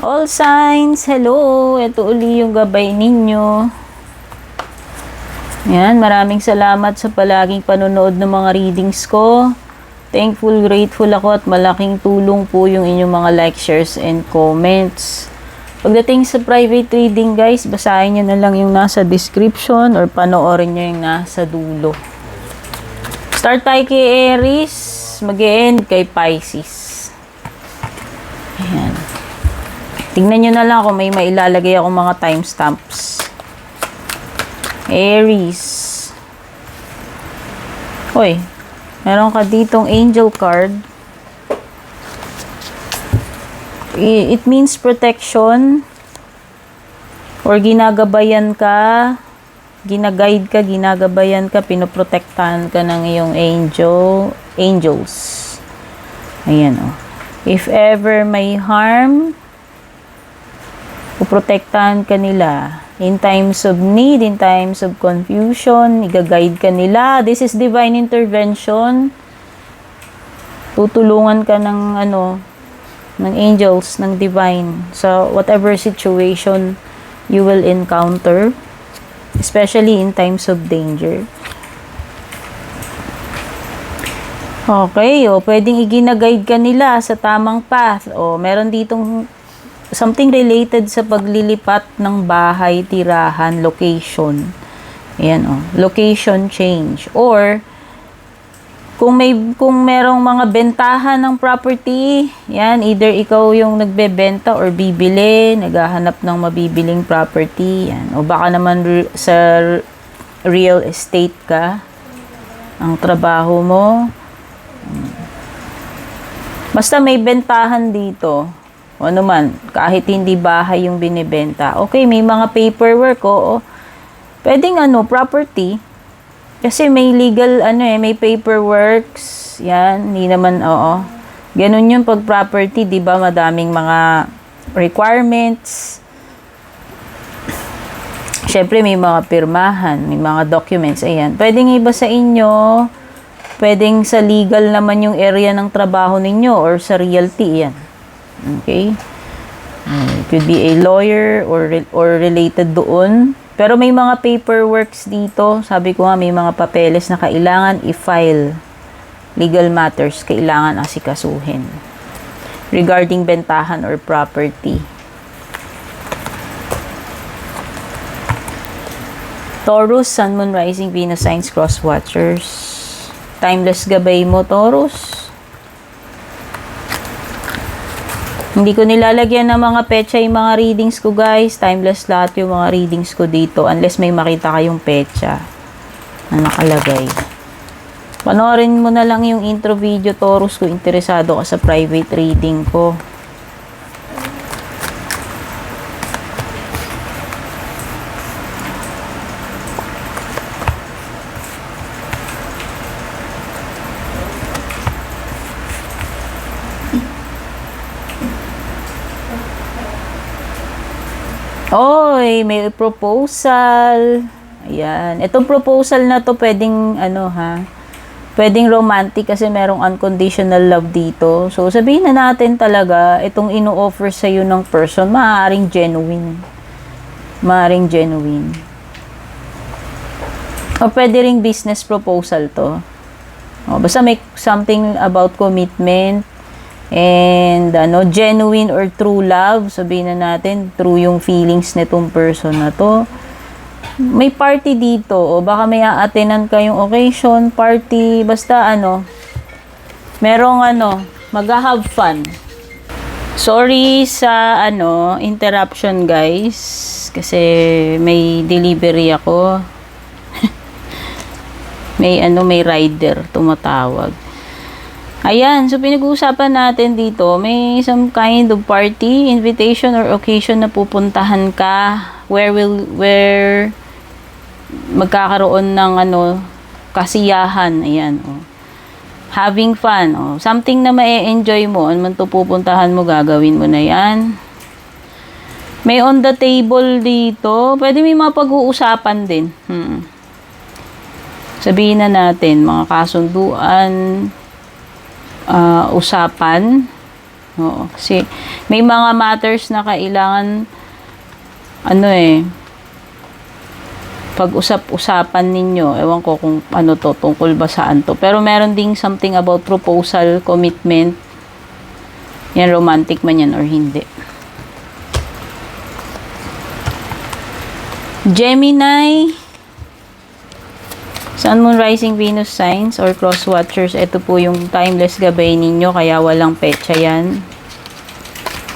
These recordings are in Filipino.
All signs, hello! Ito uli yung gabay ninyo. Yan, maraming salamat sa palaging panonood ng mga readings ko. Thankful, grateful ako at malaking tulong po yung inyong mga likes, shares, and comments. Pagdating sa private reading guys, basahin nyo na lang yung nasa description or panoorin nyo yung nasa dulo. Start tayo kay Aries, mag-e-end kay Pisces. Ayan. Tingnan nyo na lang kung may mailalagay akong mga timestamps. Aries. Hoy, meron ka ditong angel card. It means protection or ginagabayan ka, ginaguide ka, ginagabayan ka, pinoprotektahan ka ng iyong angels. Ayan o. If ever may harm, puprotektahan ka nila. In times of need, in times of confusion, igaguide ka nila. This is divine intervention. Tutulungan ka ng ng angels, ng divine. So, whatever situation you will encounter, especially in times of danger. Okay, pwedeng iginaguide ka nila sa tamang path. Meron ditong something related sa paglilipat ng bahay, tirahan, location. Ayan, location change. Or, kung merong mga bentahan ng property, yan, either ikaw yung nagbebenta or bibili, naghahanap ng mabibiling property, yan. O baka naman sa real estate ka, ang trabaho mo. Basta may bentahan dito. O ano man, kahit hindi bahay yung binibenta. Okay, may mga paperwork, pwedeng property. Kasi may legal, may paperworks. Yan, hindi naman, Ganun yung pag property, di ba? Madaming mga requirements. Siyempre, may mga pirmahan, may mga documents. Ayan, pwedeng iba sa inyo. Pwedeng sa legal naman yung area ng trabaho ninyo or sa realty, yan. Okay? It could be a lawyer or related doon. Pero may mga paperworks dito. Sabi ko nga, may mga papeles na kailangan i-file. Legal matters, kailangan asikasuhin. Regarding bentahan or property. Taurus, Sun, Moon, Rising, Venus, Signs, Cross Watchers. Timeless gabay mo, Taurus. Hindi ko nilalagyan ng mga petsa yung mga readings ko, guys. Timeless lahat yung mga readings ko dito. Unless may makita kayong petsa na nakalagay. Panoorin mo na lang yung intro video, Taurus, kung interesado ka sa private reading ko. Oy, may proposal. Ayan. Itong proposal na to pwedeng pwedeng romantic kasi merong unconditional love dito. So, sabihin na natin talaga, itong ino-offer sa iyo ng person, maaaring genuine. Maaaring genuine. O pwede ring business proposal to. Basta may something about commitment. And genuine or true love, sabihin na natin, true yung feelings nitong person na to. May party dito, o baka may a-attendan kayong occasion, party, basta merong mag-have fun. Sorry sa interruption guys, kasi may delivery ako. may rider tumatawag. Ayan, so pinag-uusapan natin dito, may some kind of party, invitation or occasion na pupuntahan ka where magkakaroon ng kasiyahan, ayan, having fun, something na ma-enjoy mo, ano man to pupuntahan mo, gagawin mo na yan. May on the table dito, pwede may mga pag-uusapan din. Sabihin na natin, mga kasunduan, usapan, Oo. Kasi may mga matters na kailangan pag-usap-usapan ninyo. Ewan ko kung ano to, tungkol ba saan to. Pero meron ding something about proposal, commitment. Yan, romantic man yan or hindi. Gemini, Sun, Moon, Rising, Venus signs or cross watchers. Ito po yung timeless gabay ninyo, kaya walang petsa yan.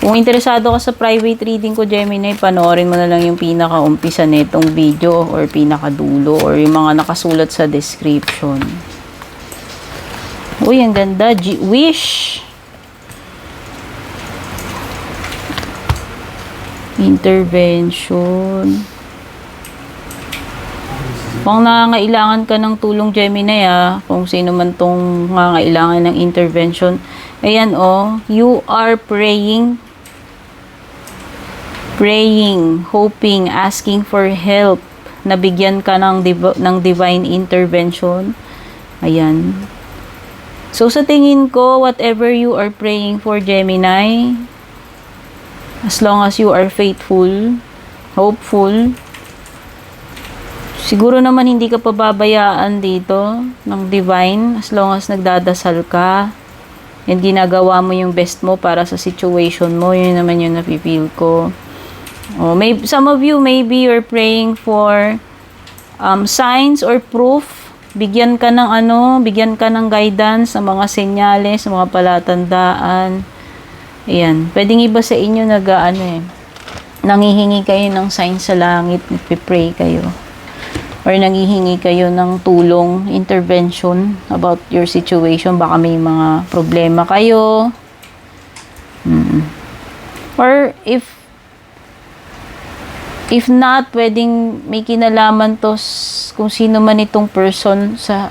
Kung interesado ka sa private reading ko, Gemini, panoorin mo na lang yung pinaka-umpisa nitong video or pinaka-dulo or yung mga nakasulat sa description. Uy, ang ganda. Wish. Intervention. Kung nangangailangan ka ng tulong, Gemini, kung sino man tong nangangailangan ng intervention, ayan, you are praying, hoping, asking for help, nabigyan ka ng divine intervention. Ayan. So, sa tingin ko, whatever you are praying for, Gemini, as long as you are faithful, hopeful, siguro naman hindi ka pababayaan dito ng divine as long as nagdadasal ka and ginagawa mo yung best mo para sa situation mo. Yun naman yung napipil ko. Some of you, maybe you're praying for signs or proof. Bigyan ka ng guidance sa mga senyales, sa mga palatandaan. Ayan. Pwedeng iba sa inyo nangihingi kayo ng signs sa langit, nagpipray kayo. Or nangihingi kayo ng tulong, intervention about your situation. Baka may mga problema kayo. Or if not, pwedeng may kinalaman to kung sino man itong person sa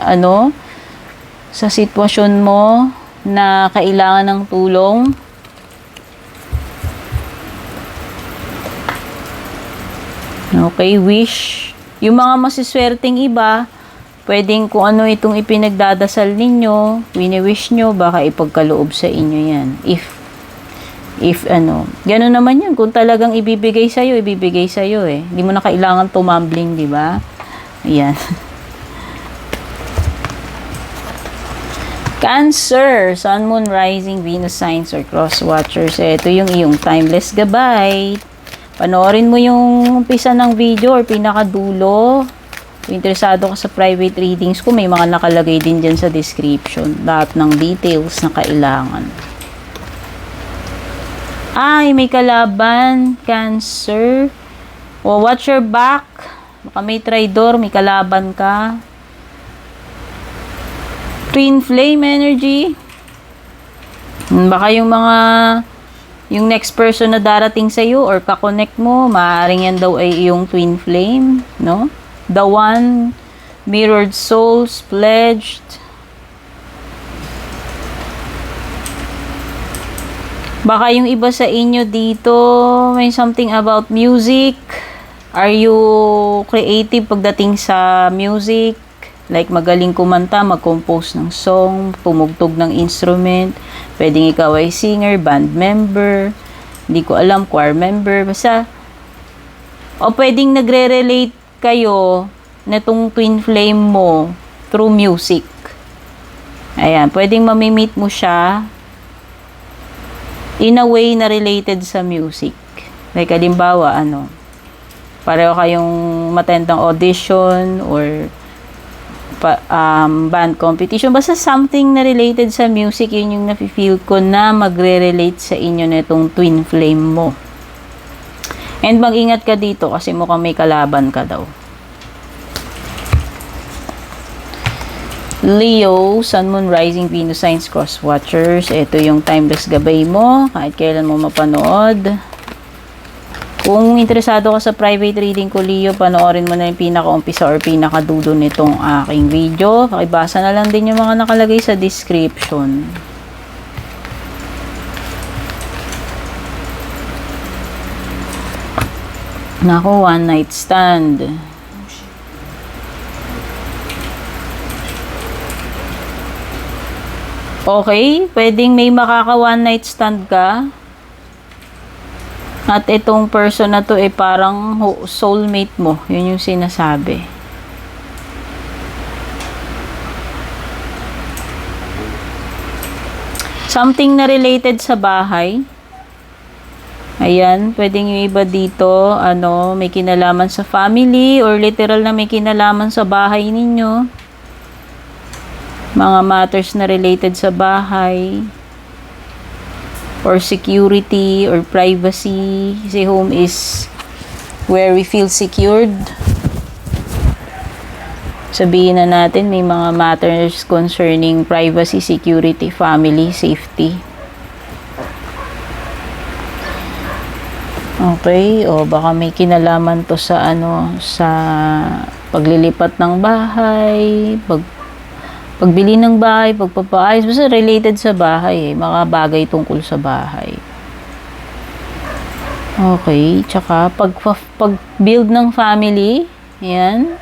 sa sitwasyon mo na kailangan ng tulong. Okay, wish. Yung mga masiswerteng iba, pwedeng kung ano itong ipinagdadasal ninyo, wini-wish nyo, baka ipagkaloob sa inyo yan. If gano'n naman yun. Kung talagang ibibigay sa'yo eh. Hindi mo na kailangan tumambling, di ba? Ayan. Cancer, Sun, Moon, Rising, Venus signs or cross watchers. Ito yung iyong timeless gabay. Panoorin mo yung umpisa ng video or pinakadulo. Kung interesado ka sa private readings ko, may mga nakalagay din dyan sa description. Lahat ng details na kailangan. Ay, may kalaban, Cancer. Watch your back. Baka may traidor, may kalaban ka. Twin flame energy. Baka yung next person na darating sa iyo or ka-connect mo, maaaring yan daw ay yung twin flame, no? The one, mirrored souls, pledged. Baka yung iba sa inyo dito, may something about music. Are you creative pagdating sa music? Like magaling kumanta, mag-compose ng song, tumugtog ng instrument. Pwedeng ikaw ay singer, band member, hindi ko alam, choir member, basta. O pwedeng nagre-relate kayo na itong twin flame mo through music. Ayan, pwedeng mamimit mo siya in a way na related sa music. Like, halimbawa, pareho kayong matendang audition or band competition. Basta something na related sa music, yun yung nafe-feel ko na magre-relate sa inyo na itong twin flame mo. And mag-ingat ka dito kasi mukhang may kalaban ka daw. Leo, Sun, Moon, Rising, Venus signs, cross watchers. Ito yung timeless gabay mo. Kahit kailan mo mapanood. Kung interesado ka sa private reading ko, Leo, panoorin mo na yung pinaka-umpisa or pinaka-dulo nitong aking video. Pakibasa na lang din yung mga nakalagay sa description. Nako, one night stand. Okay, pwedeng may makaka one night stand ka. At itong person na to parang soulmate mo. Yun yung sinasabi. Something na related sa bahay. Ayan, pwedeng yung iba dito, may kinalaman sa family or literal na may kinalaman sa bahay ninyo. Mga matters na related sa bahay or security or privacy. Kasi home is where we feel secured. Sabihin na natin may mga matters concerning privacy, security, family, safety. Okay, o baka may kinalaman to sa sa paglilipat ng bahay, pagbili ng bahay, pagpapaayos, basta related sa bahay mga bagay tungkol sa bahay. Okay, tsaka pag-build ng family, yan.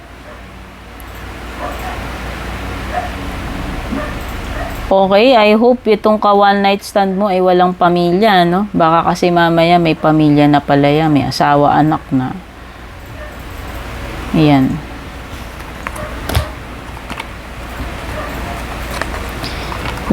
Okay, I hope itong one night stand mo ay walang pamilya, no? Baka kasi mamaya may pamilya na pala yan, may asawa, anak na. Ayan.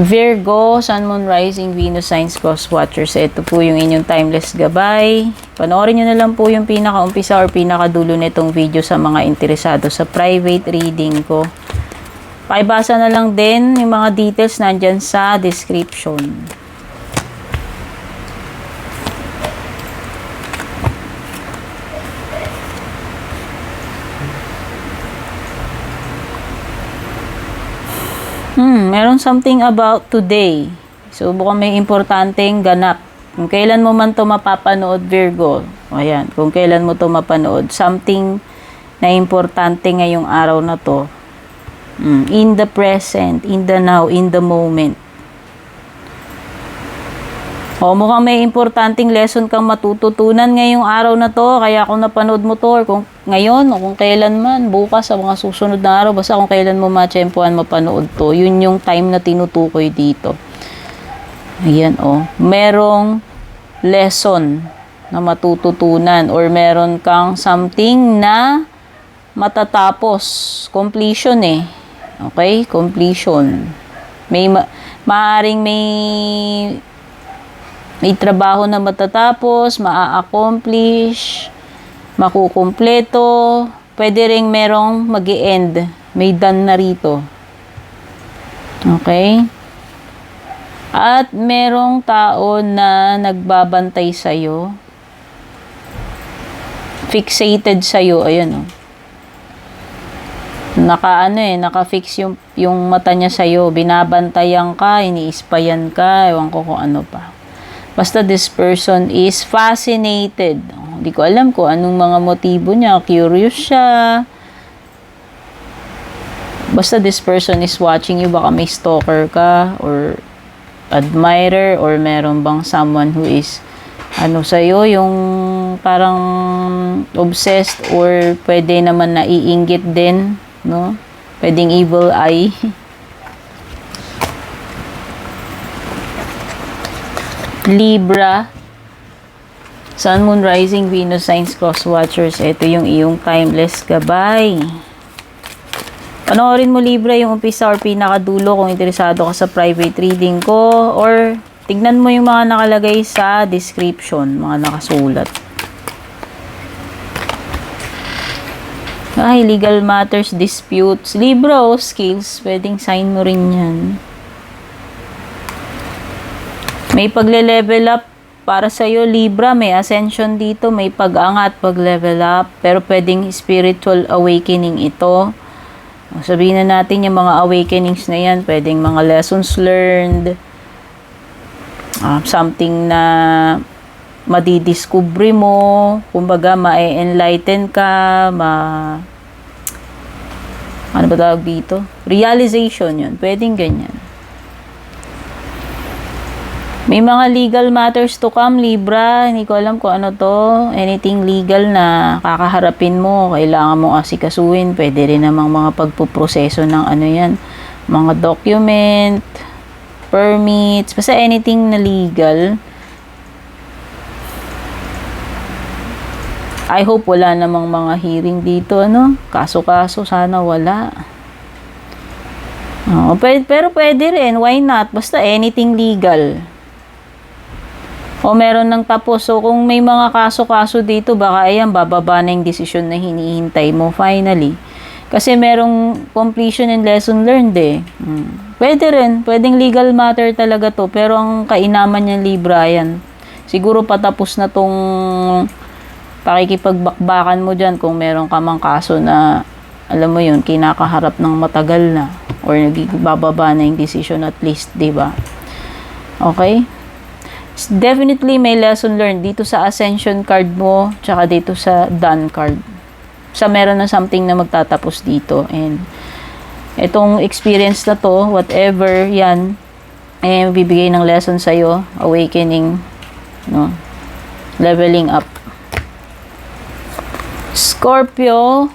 Virgo, Sun, Moon, Rising, Venus, Signs, Cross Watchers. Ito po yung inyong timeless gabay. Panoorin nyo na lang po yung pinaka-umpisa or pinaka-dulo nitong video sa mga interesado sa private reading ko. Pakibasa na lang din yung mga details nandyan sa description. Meron something about today. So, baka may importanteng ganap. Kung kailan mo man to mapapanood, Virgo. Ayan, kung kailan mo to mapanood. Something na importante ngayong araw na to. In the present, in the now, in the moment. O, mukhang may importanteng lesson kang matututunan ngayong araw na to. Kaya kung napanood mo to, or kung ngayon, o kung kailan man, bukas, sa mga susunod na araw, basta kung kailan mo matsyempuan mapanood to, yun yung time na tinutukoy dito. Ayan, merong lesson na matututunan or meron kang something na matatapos. Completion Okay? Completion. Maaring may trabaho na matatapos, maa-accomplish, makukumpleto, pwede ring merong mag-i-end, may done na rito. Okay? At merong tao na nagbabantay sa'yo, fixated sa'yo, ayun naka-fix yung mata niya sa'yo, binabantayan ka, iniispayan ka, ewan ko kung ano pa. Basta this person is fascinated. Hindi ko alam kung anong mga motibo niya. Curious siya. Basta this person is watching you. Baka may stalker ka or admirer or meron bang someone who is sa'yo, yung parang obsessed or pwede naman naiinggit din, no? Pwedeng evil eye. Libra, Sun, Moon, Rising, Venus, Signs, Cross Watchers. Ito yung iyong timeless gabay. Panoorin mo, Libra, yung umpisa or pinakadulo kung interesado ka sa private reading ko, or tignan mo yung mga nakalagay sa description, mga nakasulat. Legal matters, disputes. Libra, skills, pwedeng sign mo rin yan. May pagle-level up para sa'yo, Libra. May ascension dito, may pag-angat, pag-level up. Pero pwedeng spiritual awakening ito. Sabihin na natin yung mga awakenings na yan. Pwedeng mga lessons learned. Something na madidiscovery mo. Kumbaga, ma-enlighten ka. Ano ba tawag dito? Realization yun. Pwedeng ganyan. May mga legal matters to come, Libra. Hindi ko alam kung ano to. Anything legal na kakaharapin mo, kailangan mo asikasuhin. Pwede rin namang mga pagpuproseso ng yan. Mga document. permits, basta anything na legal. I hope wala namang mga hearing dito, ano? Kaso-kaso, sana wala. Pero pwede rin, why not? Basta anything legal. O meron ng tapos. So, kung may mga kaso-kaso dito, baka ayan, bababa na yung desisyon na hinihintay mo finally. Kasi merong completion and lesson learned eh. Pwede rin. Pwedeng legal matter talaga to. Pero ang kainaman niya Libra, yan. Siguro patapos na tong pakikipagbakbakan mo dyan kung meron ka mang kaso na, alam mo yun, kinakaharap ng matagal na. Or nagbababa na yung decision at least, diba? Okay? Definitely may lesson learned dito sa Ascension card mo, tsaka dito sa Done card. Sa meron na something na magtatapos dito. And itong experience na to, whatever yan, bibigay ng lesson sa'yo, awakening, no? Leveling up. Scorpio,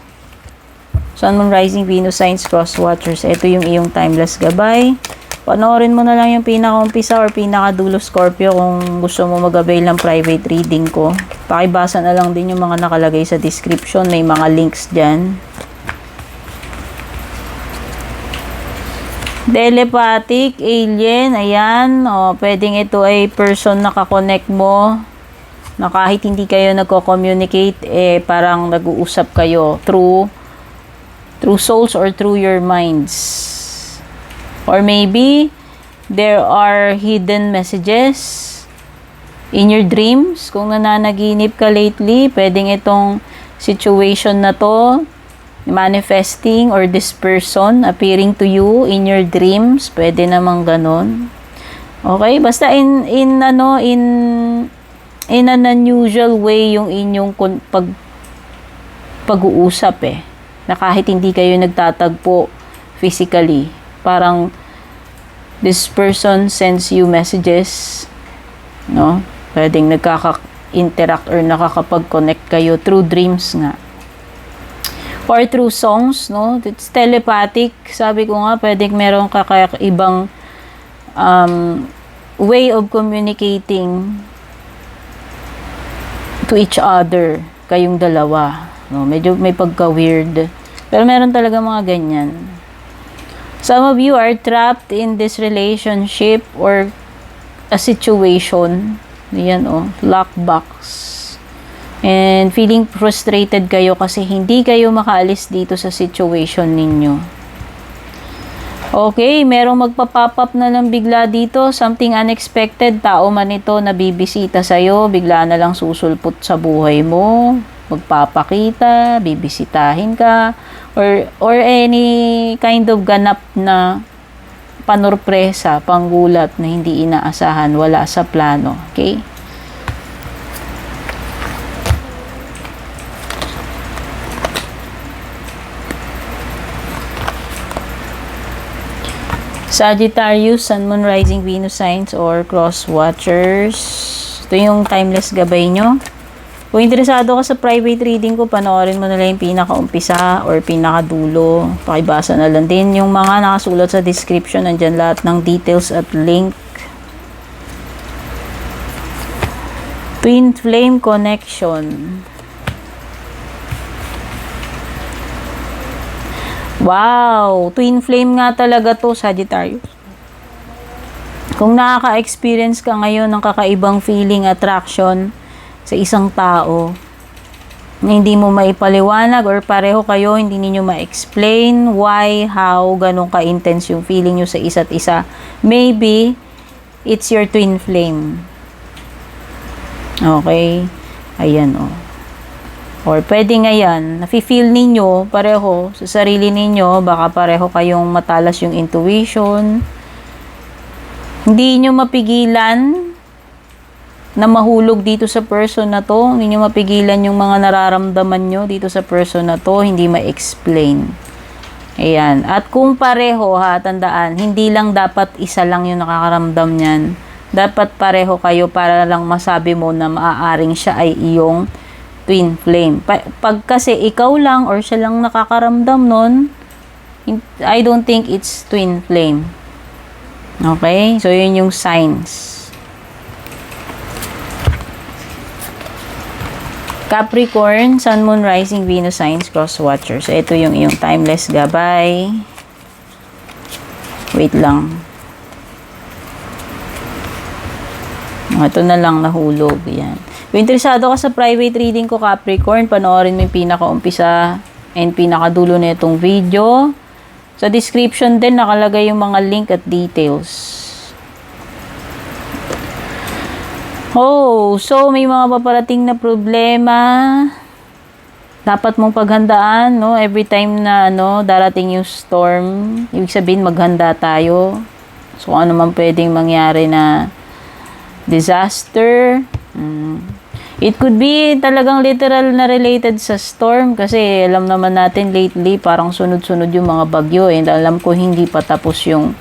Sun, Moon, Rising, Venus, Signs, Cross Watchers. Ito yung iyong timeless gabay. Panoorin mo na lang yung pinaka-umpisa or pinaka-dulo, Scorpio, kung gusto mo mag-avail ng private reading ko. Pakibasa na lang din yung mga nakalagay sa description. May mga links dyan. Telepathic, alien, ayan. O, pwedeng ito ay person na kakonect mo. Na kahit hindi kayo nagko-communicate, parang nag-uusap kayo through souls or through your minds. Or maybe, there are hidden messages in your dreams. Kung nananaginip ka lately, pwedeng itong situation na to, manifesting or this person appearing to you in your dreams. Pwede namang ganon. Okay? Basta in an unusual way yung inyong pag-uusap na kahit hindi kayo nagtatagpo physically, parang this person sends you messages, no? Pwedeng nagkaka-interact or nakakapag-connect kayo through dreams nga, or through songs, no? It's telepathic. Sabi ko nga, pwedeng meron ibang way of communicating to each other, kayong dalawa, no? Medyo may pagka-weird, pero meron talaga mga ganyan. Some of you are trapped in this relationship or a situation, yan lockbox, and feeling frustrated kayo kasi hindi kayo makaalis dito sa situation ninyo. Okay, merong magpa-pop up na lang bigla dito, something unexpected, tao man ito na bibisita sa'yo, bigla na lang susulpot sa buhay mo, magpapakita, bibisitahin ka, or any kind of ganap na panurpresa, panggulat na hindi inaasahan, wala sa plano. Okay? Sagittarius, Sun, Moon, Rising, Venus signs or Cross Watchers. Ito yung timeless gabay nyo. Kung interesado ka sa private reading ko, panoorin mo na lang yung pinaka-umpisa or pinaka-dulo. Pakibasa na lang din yung mga nakasulat sa description. Nandyan lahat ng details at link. Twin Flame Connection. Wow! Twin flame nga talaga to, Sagittarius. Kung nakaka-experience ka ngayon ng kakaibang feeling, attraction sa isang tao na hindi mo maipaliwanag or pareho kayo, hindi ninyo ma-explain why, how, ganun ka-intense yung feeling nyo sa isa't isa. Maybe, it's your twin flame. Okay? Ayan, Or pwede nga yan, nafe-feel ninyo pareho sa sarili ninyo, baka pareho kayong matalas yung intuition. Hindi nyo mapigilan na mahulog dito sa person na to. Hindi nyo mapigilan yung mga nararamdaman nyo dito sa person na to, hindi ma-explain. Ayan. At kung pareho, tandaan, hindi lang dapat isa lang yung nakakaramdam niyan. Dapat pareho kayo para lang masabi mo na maaaring siya ay iyong twin flame. Pag kasi ikaw lang or siya lang nakakaramdam nun, I don't think it's twin flame. Okay? So, yun yung signs. Capricorn, Sun, Moon, Rising, Venus signs, cross watcher. So, ito yung iyong timeless gabay. Wait lang. Ito na lang nahulog. Yan. Kung interesado ka sa private reading ko, Capricorn, panoorin mo yung pinaka-umpisa and pinaka-dulo na itong video. Sa description din, nakalagay yung mga link at details. Oh, so may mga paparating na problema. Dapat mong paghandaan, no? Every time na darating yung storm, ibig sabihin maghanda tayo. So ano man pwedeng mangyari na disaster. It could be talagang literal na related sa storm kasi alam naman natin lately parang sunod-sunod yung mga bagyo and alam ko hindi pa tapos yung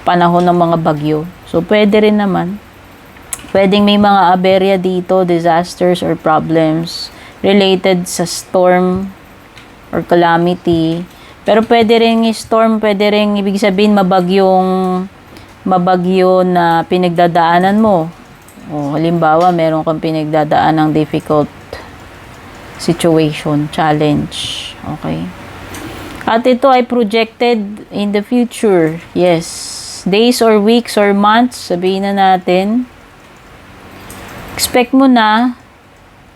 panahon ng mga bagyo. So pwede rin naman. Pwedeng may mga aberya dito, disasters or problems related sa storm or calamity. Pero pwede rin storm, pwede rin ibig sabihin mabagyo na pinagdadaanan mo. O, halimbawa, meron kang pinagdadaan ng difficult situation, challenge. Okay? At ito ay projected in the future. Yes. Days or weeks or months, sabihin na natin. Expect mo na,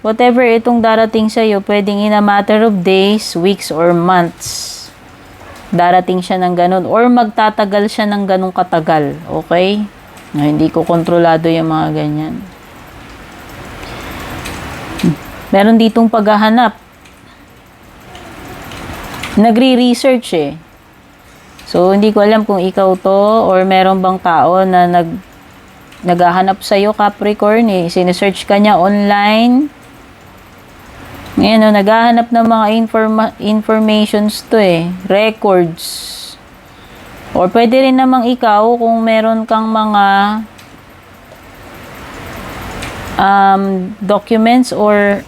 whatever itong darating sa'yo, pwedeng in a matter of days, weeks, or months. Darating siya ng ganun. Or magtatagal siya ng ganung katagal. Okay? Hindi ko kontrolado yung mga ganyan. Meron ditong paghahanap. Nagre-research eh. So, hindi ko alam kung ikaw to or meron bang tao na naghahanap sa'yo, Capricorn eh. Sinesearch ka niya online. Ngayon, naghahanap ng mga informations to eh. Records. Or pwede rin namang ikaw kung meron kang mga documents or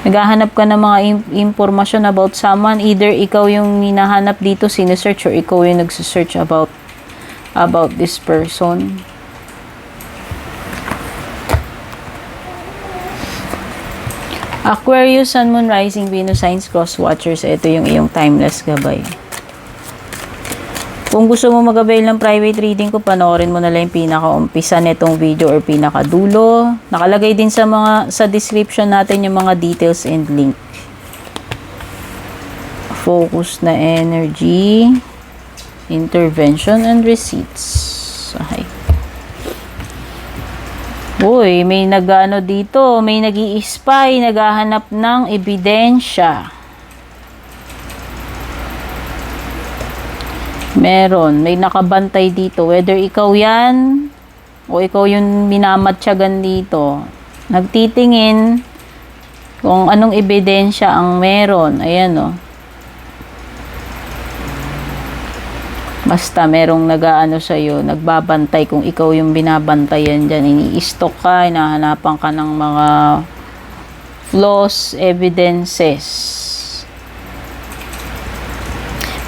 naghahanap ka ng mga information about someone. Either ikaw yung hinahanap dito, sinesearch, or ikaw yung nagsisearch about this person. Aquarius, Sun, Moon, Rising, Venus signs, cross watchers. Ito yung iyong timeless gabay. Kung gusto mo mag-avail ng private reading ko, panoorin mo na lang yung pinaka-umpisa nitong video or pinaka-dulo. Nakalagay din sa description natin yung mga details and link. Focus na energy, intervention, and receipts. Okay. Uy, may dito, may nag-i-spy, naghahanap ng ebidensya. May nakabantay dito. Whether ikaw yan, o ikaw yung minamatyagan dito. Nagtitingin kung anong ebidensya ang meron. Ayan o. Basta merong sa'yo, nagbabantay kung ikaw yung binabantayan dyan. Ini-stalk ka, hinahanapan ka ng mga flaws, evidences.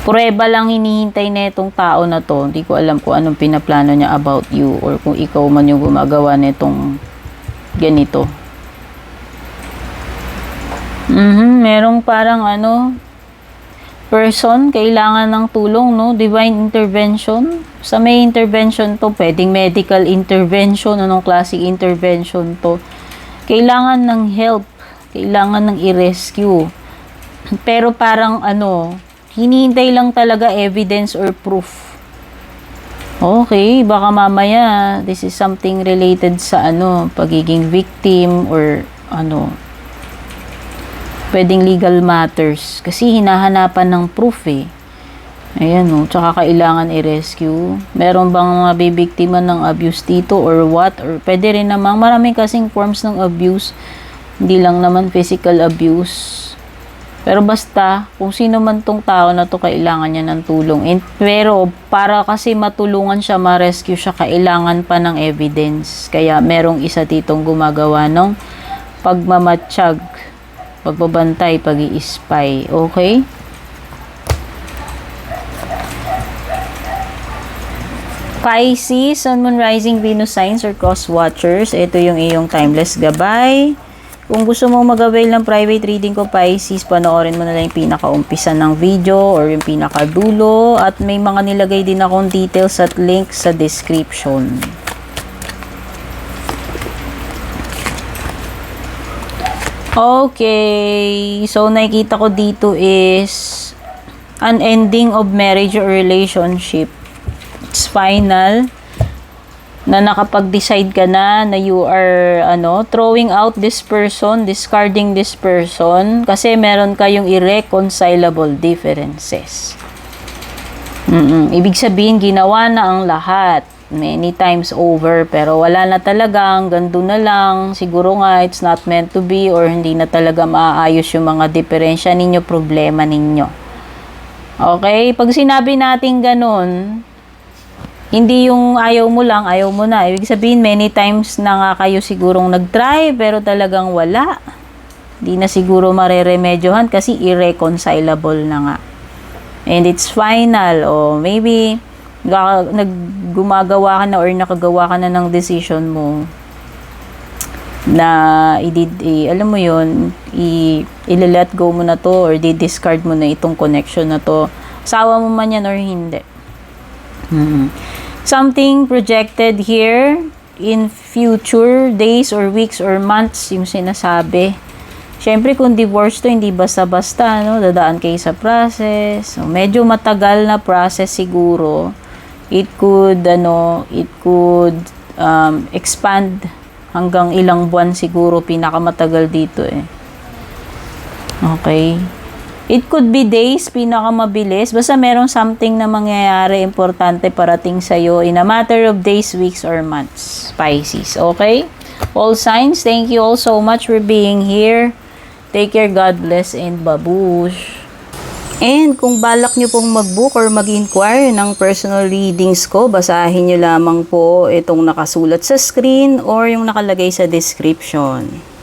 Prueba lang hinihintay na itong tao na to. Hindi ko alam kung anong pinaplano niya about you or kung ikaw man yung gumagawa nitong ganito. Merong parang person, kailangan ng tulong, no? Divine intervention. Sa may intervention to, pwedeng medical intervention, anong klaseng intervention to. Kailangan ng help, kailangan ng i-rescue. Pero parang hinihintay lang talaga evidence or proof. Okay, baka mamaya this is something related sa pagiging victim or pwedeng legal matters kasi hinahanapan ng proof eh. Ayan tsaka kailangan i-rescue. Meron bang mga bibiktima ng abuse dito or what? Or pwede rin namang maraming kasing forms ng abuse. Hindi lang naman physical abuse. Pero basta, kung sino man tong tao na to, kailangan niya ng tulong. Pero para kasi matulungan siya, ma-rescue siya, kailangan pa ng evidence. Kaya merong isa ditong gumagawa ng pagmamatsyag, pagbabantay, pag-i-spy. Okay? Pisces, Sun, Moon, Rising, Venus signs or cross watchers. Ito yung iyong timeless gabay. Kung gusto mong mag-avail ng private reading ko, Pisces, panoorin mo na lang yung pinaka-umpisa ng video or yung pinaka-dulo. At may mga nilagay din akong details at links sa description. Okay, so nakikita ko dito is an ending of marriage or relationship. It's final. Na nakapag-decide ka na you are throwing out this person, discarding this person kasi meron kayong irreconcilable differences. Ibig sabihin ginawa na ang lahat many times over pero wala na talaga, hanggang doon na lang. Siguro nga it's not meant to be or hindi na talaga maaayos yung mga diferensya ninyo, problema ninyo. Okay? Pag sinabi natin ganun, hindi yung ayaw mo lang, ayaw mo na. Ibig sabihin, many times na nga kayo sigurong nag-try, pero talagang wala. Hindi na siguro mareremedyohan kasi irreconcilable na nga. And it's final. O maybe, gumagawa ka na or nakagawa ka na ng decision mo na alam mo yun, i-let go mo na to or di-discard mo na itong connection na to. Asawa mo man yan or hindi. Something projected here in future days or weeks or months yung sinasabi. Syempre kung divorce to, hindi basta-basta, dadaan kayo sa process. So, medyo matagal na process siguro. It could expand hanggang ilang buwan siguro, pinakamatagal dito Okay. It could be days, pinakamabilis. Basta merong something na mangyayari, importante parating sa'yo in a matter of days, weeks, or months. Pisces, okay? All signs, thank you all so much for being here. Take care, God bless, and babush. And kung balak nyo pong mag-book or mag-inquire ng personal readings ko, basahin nyo lamang po itong nakasulat sa screen or yung nakalagay sa description.